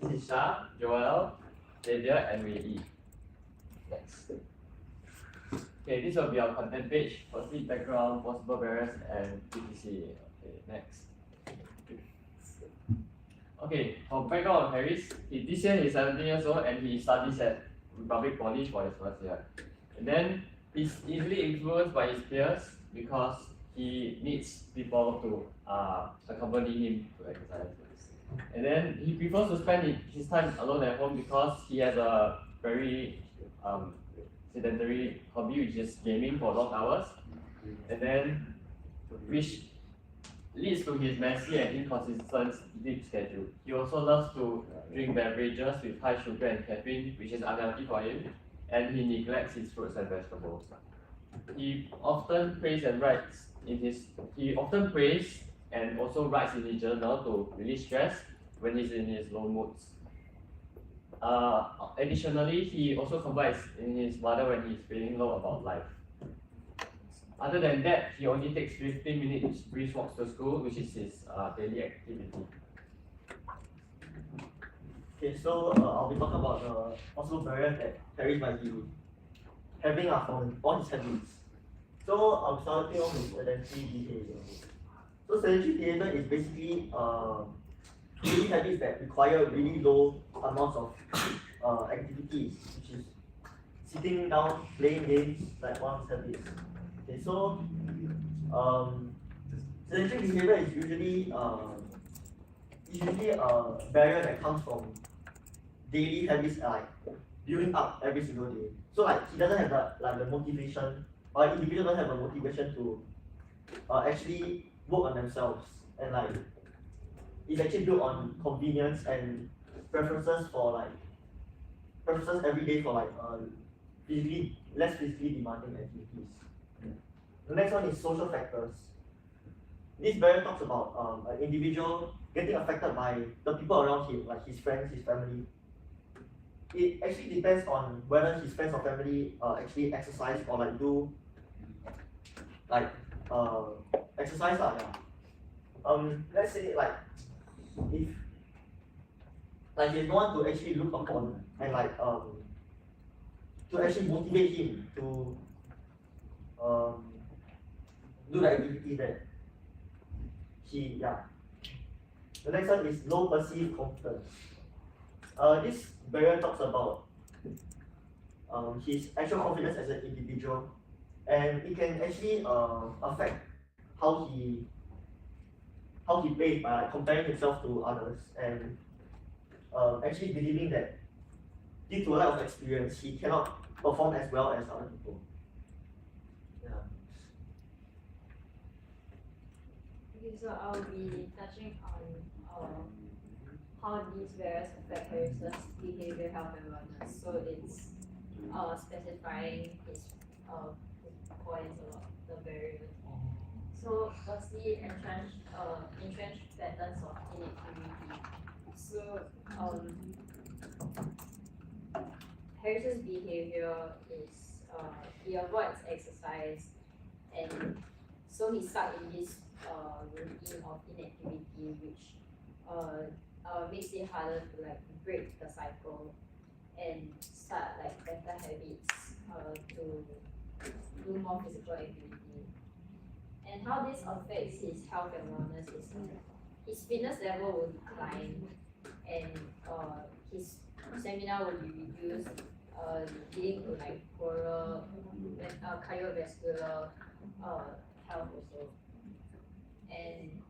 This is Shah, Joel, Xavier, and Wei. Next. Okay, this will be our content page. Firstly, background, possible barriers, and PTC. Okay, next. Okay, for background of Harris, this year he's 17 years old and he studies at Republic Poly for his first year. And then he's easily influenced by his peers because he needs people to accompany him to exercise. And then he prefers to spend his time alone at home because he has a very sedentary hobby, which is gaming for long hours. And then, which leads to his messy and inconsistent sleep schedule. He also loves to drink beverages with high sugar and caffeine, which is unhealthy for him, and he neglects his fruits and vegetables. He often prays and writes and also writes in his journal to release stress when he's in his low moods. Additionally, he also confides in his mother when he's feeling low about life. Other than that, he only takes 15 minutes brisk walks to school, which is his daily activity. Okay, so I'll be talking about the possible barriers that Harris might be having on all his habits. So I'm starting off with sedentary behavior. So sedentary behavior is basically daily habits that require really low amounts of activities, which is sitting down, playing games, like one's habits. Okay, so sedentary behavior is usually a barrier that comes from daily habits like building up every single day. So like he doesn't have the motivation, or individual doesn't have a motivation to actually work on themselves, and like it's actually built on convenience and preferences every day for like less physically demanding activities. The next one is social factors. This barrier talks about an individual getting affected by the people around him, like his friends, his family. It actually depends on whether his friends or family actually exercise or like do exercise lah. Yeah. Let's say like if like there's no one to actually look upon and like to actually motivate him to do the activity that The next one is low perceived confidence. This barrier talks about his actual confidence as an individual, and it can actually affect how he plays by like, comparing himself to others and actually believing that due to a lack of experience, he cannot perform as well as other people. Yeah. Okay, so I'll be touching on how these barriers affect Harris's behavior, health, and wellness. So it's specifying his points about the barriers. So firstly, entrenched patterns of inactivity. So Harris's behavior is he avoids exercise, and so he's stuck in this routine of inactivity, which makes it harder to like break the cycle and start like better habits to do more physical activity. And how this affects his health and wellness is his fitness level will decline, and his stamina will be reduced, leading to like poorer cardiovascular health also. And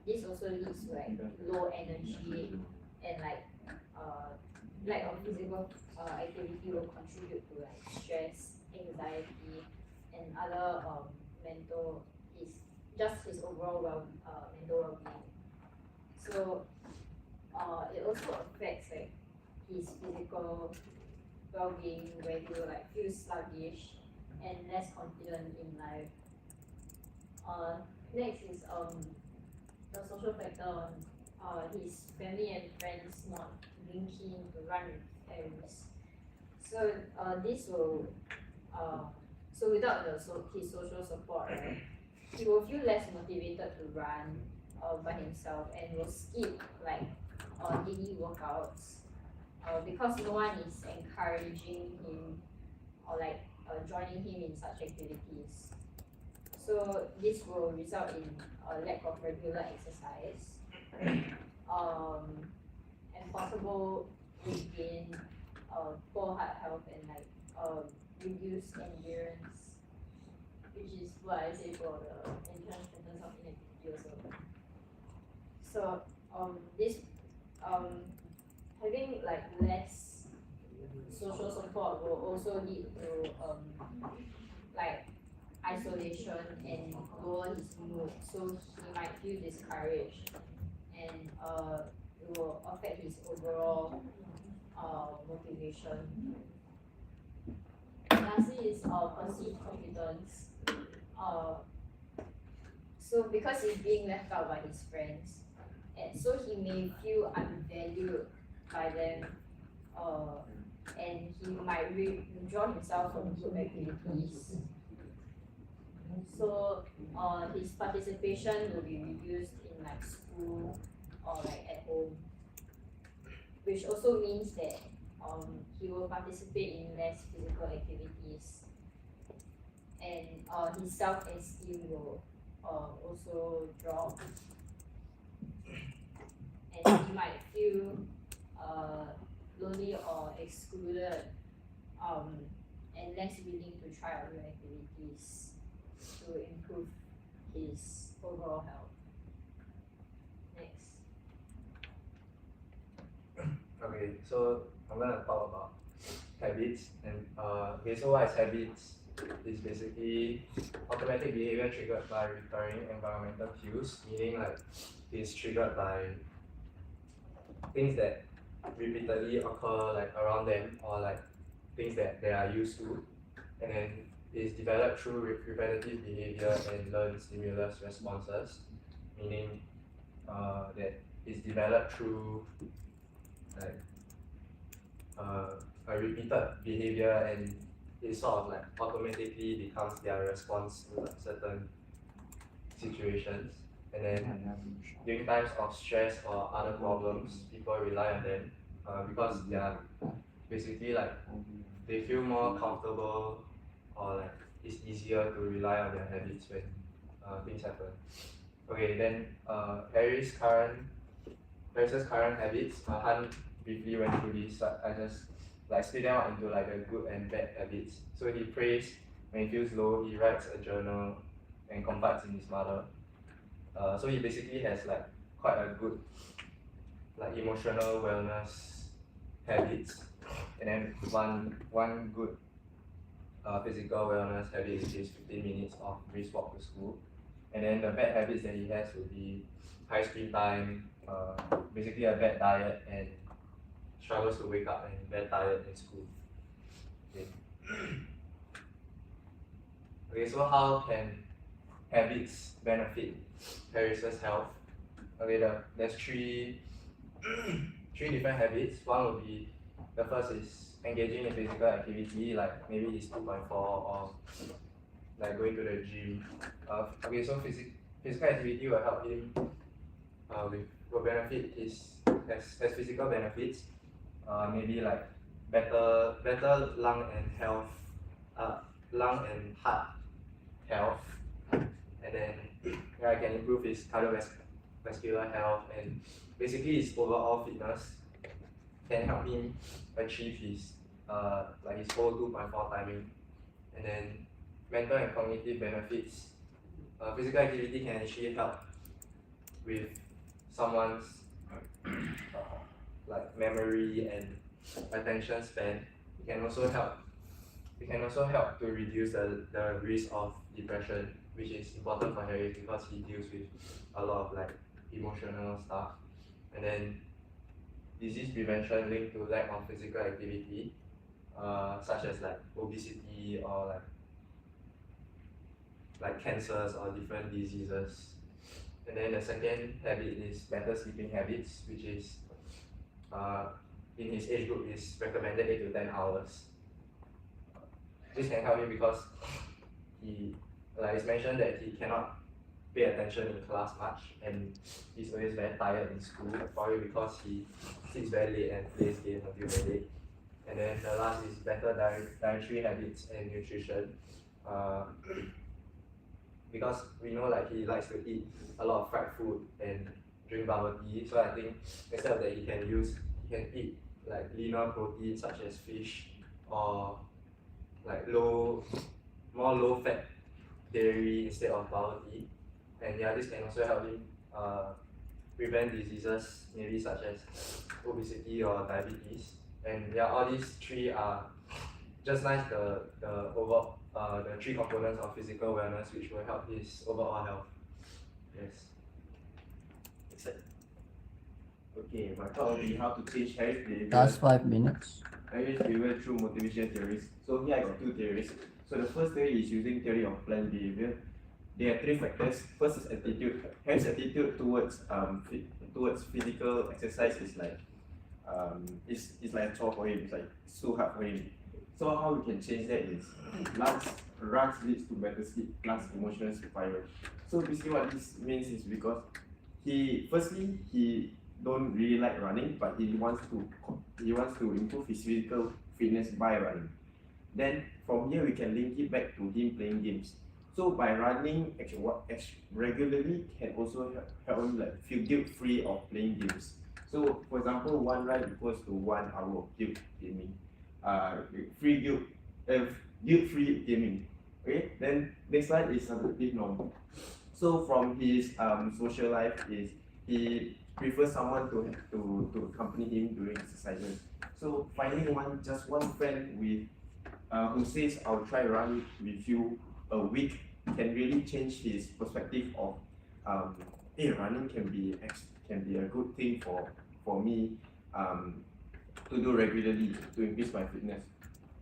this also leads to like low energy, and like lack of physical activity will contribute to like stress, anxiety, and other his overall mental well-being. So it also affects like his physical well-being, where he will like feel sluggish and less confident in life. Next is the social factor on his family and friends not being keen to run with Harris. So this will so without his social support, right, he will feel less motivated to run by himself and will skip like daily workouts because no one is encouraging him or like joining him in such activities. So this will result in a lack of regular exercise, and possible weight gain, poor heart health, and like reduced endurance, which is what I say for the entrance sentence of inactivity also. So this having like less social support will also lead to like isolation and lower his mood, so he might feel discouraged and it will affect his overall motivation. Lastly is perceived competence. So because he's being left out by his friends, and so he may feel unvalued by them, and he might withdraw himself from group activities. So his participation will be reduced in like school or like at home, which also means that he will participate in less physical activities, and his self-esteem will also drop, and he might feel lonely or excluded, and less willing to try out new activities to improve his overall health. Next. Okay, so I'm gonna talk about habits and okay, so what is habits? Is basically automatic behavior triggered by recurring environmental cues, meaning like it's triggered by things that repeatedly occur like around them or like things that they are used to, and then is developed through repetitive behavior and learned stimulus responses, meaning that is developed through like a repeated behavior, and it sort of like automatically becomes their response to like certain situations. And then during times of stress or other problems, people rely on them because they are basically like they feel more comfortable, or like it's easier to rely on their habits when things happen. Okay, then Harris's current habits. Han briefly went through this, but I just like split them out into like the good and bad habits. So he prays when he feels low. He writes a journal and confides in his mother. So he basically has like quite a good like emotional wellness habits, and then one good physical wellness habit is 15 minutes of brisk walk to school. And then the bad habits that he has would be high screen time, basically a bad diet, and struggles to wake up and very tired in school. Okay. Okay, so how can habits benefit Harris's health? Okay, there's three different habits. One would be, the first is engaging in physical activity, like maybe it's 2.4 or like going to the gym. Okay, so physical activity will help him will benefit has physical benefits. Maybe like better lung and heart health, and then I can improve his cardiovascular health, and basically his overall fitness can help him achieve his like his whole 2.4 timing. And then mental and cognitive benefits. Physical activity can actually help with someone's like memory and attention span. It can also help to reduce the risk of depression, which is important for Harry because he deals with a lot of like emotional stuff. And then disease prevention linked to lack of physical activity, such as like obesity or like cancers or different diseases. And then the second habit is better sleeping habits, which is in his age group is recommended 8 to 10 hours. This can help him because he, like it's mentioned that he cannot pay attention in class much, and he's always very tired in school, probably because he sits very late and plays games until very late. And then the last is better dietary habits and nutrition. Uh, because we know like he likes to eat a lot of fried food and drink bubble tea, so I think instead of that he can eat like leaner protein such as fish or like more low fat dairy instead of bubble tea. And yeah, this can also help him prevent diseases maybe such as obesity or diabetes. And yeah, all these three are just nice the overall the three components of physical wellness which will help his overall health. Yes. Okay, my thought will be how to change Harry's behavior. Last 5 minutes. Harry's behavior through motivation theories. So here I got two theories. So the first theory is using theory of planned behavior. There are three factors. First is attitude. Harry's attitude towards physical exercise is like it's like a chore for him. It's like so hard for him. So how we can change that is runs leads to better sleep plus emotional spiral. So basically what this means is because he don't really like running, but he wants to improve his physical fitness by running. Then from here we can link it back to him playing games. So by running regularly can also help him like feel guilt free of playing games. So for example, one run equals to 1 hour of guilt gaming. Guilt-free gaming. Okay, then next slide is subjective norm. So from his social life is he prefers someone to accompany him during exercises. So finding just one friend with who says I'll try run with you a week can really change his perspective of running can be a good thing for me to do regularly to increase my fitness.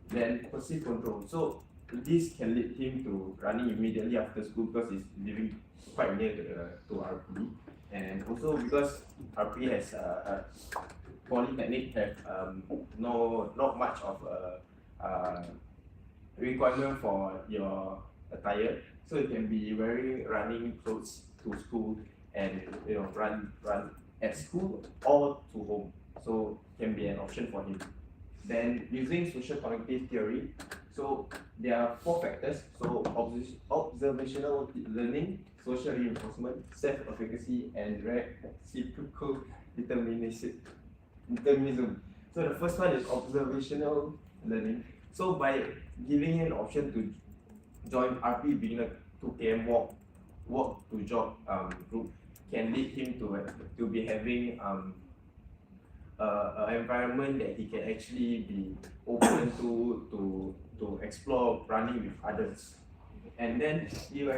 Then perceived control. So this can lead him to running immediately after school because he's living quite near to RP, and also because RP has polytechnic have not much of a requirement for your attire, so you can be wearing running clothes to school and run at school or to home, so can be an option for him. Then using social cognitive theory, so there are 4 factors. So observational learning, social reinforcement, self-efficacy, and reciprocal determinism. So the first one is observational learning. So by giving him an option to join RP beginner 2 km walk to jog group can lead him to be having an environment that he can actually be open to explore running with others, and then he'll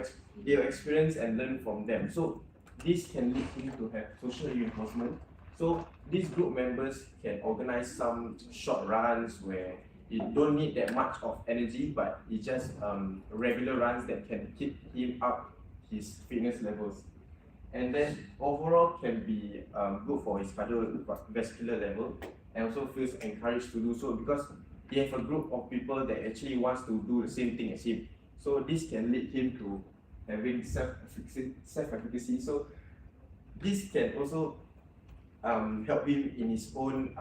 experience and learn from them. So this can lead him to have social reinforcement. So these group members can organize some short runs where you don't need that much of energy, but it's just regular runs that can keep him up his fitness levels. And then overall can be good for his cardiovascular level, and also feels encouraged to do so because he has a group of people that actually wants to do the same thing as him. So this can lead him to having self-efficacy. So this can also help him in his own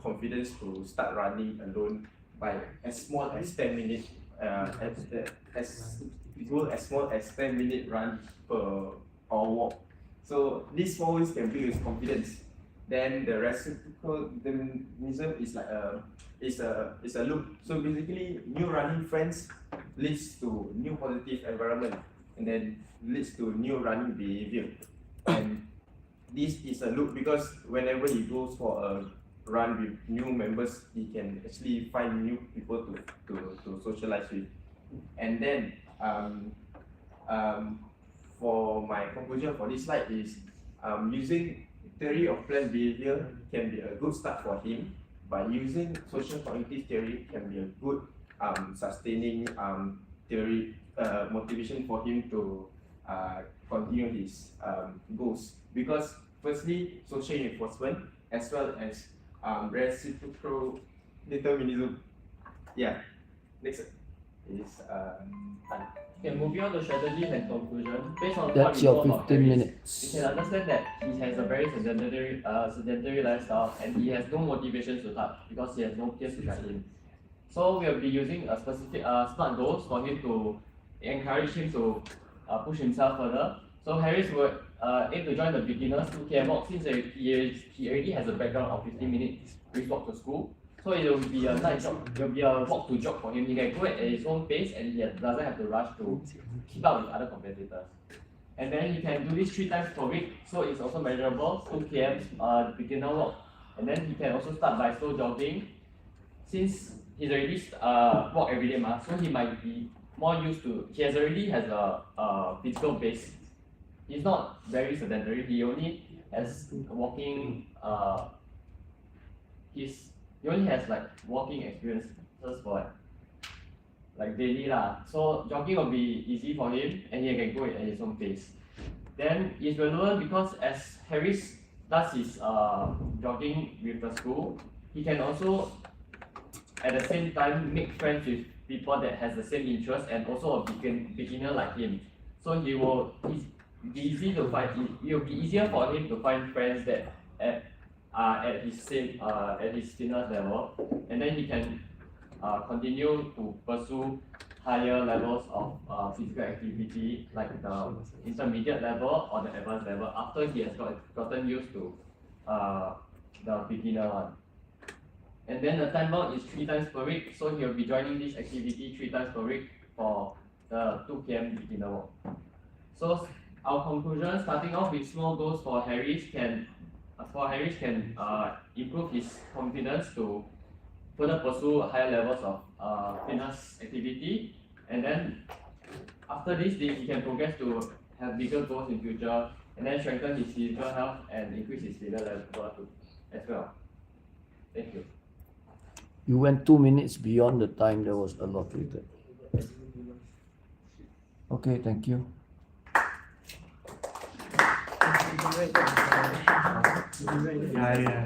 confidence to start running alone by as small as 10 minutes, as small as 10-minute run per or walk. So these 4 ways can build his confidence. Then the reciprocal determinism is like it's a loop. So basically, new running friends leads to new positive environment, and then leads to new running behavior. And this is a loop because whenever he goes for a run with new members, he can actually find new people to socialize with. And then for my conclusion for this slide is using theory of planned behavior can be a good start for him, but using social cognitive theory can be a good sustaining theory motivation for him to continue his goals, because firstly social reinforcement as well as reciprocal determinism. Yeah, next. is done. Okay, moving on to strategies and conclusion. Based on what That's we know your about 15 Harris, minutes. we can understand that he has a very sedentary lifestyle and he has no motivation to start because he has no peers to guide him. So we'll be using a specific smart goals for him to encourage him to push himself further. So Harris would aim to join the beginners 2 km walk since he already has a background of 15 minutes brisk walk to school. So it will be a night jog, it will be a walk to jog for him. He can go at his own pace and he doesn't have to rush to keep up with other competitors. And then he can do this 3 times per week, so it's also measurable, 2 km beginner walk. And then he can also start by slow jogging. Since he's already walk every day, so he might be more used to, he already has a physical base. He's not very sedentary, he only has walking, he only has like walking experiences for like daily lah. So jogging will be easy for him and he can go at his own pace. Then it's relevant because as Harris does his jogging with the school, he can also at the same time make friends with people that has the same interest and also a beginner like him. So it will be easier for him to find friends that are at his fitness level, and then he can continue to pursue higher levels of physical activity like the intermediate level or the advanced level after he has gotten used to the beginner one. And then the time bound is 3 times per week, so he'll be joining this activity 3 times per week for the 2 km beginner walk. So our conclusion, starting off with small goals for Harris can improve his confidence to further pursue higher levels of fitness activity, and then after this he can progress to have bigger goals in future, and then strengthen his physical health and increase his fitness level as well. Thank you. You went 2 minutes beyond the time that was allocated. Okay, thank you. Yeah.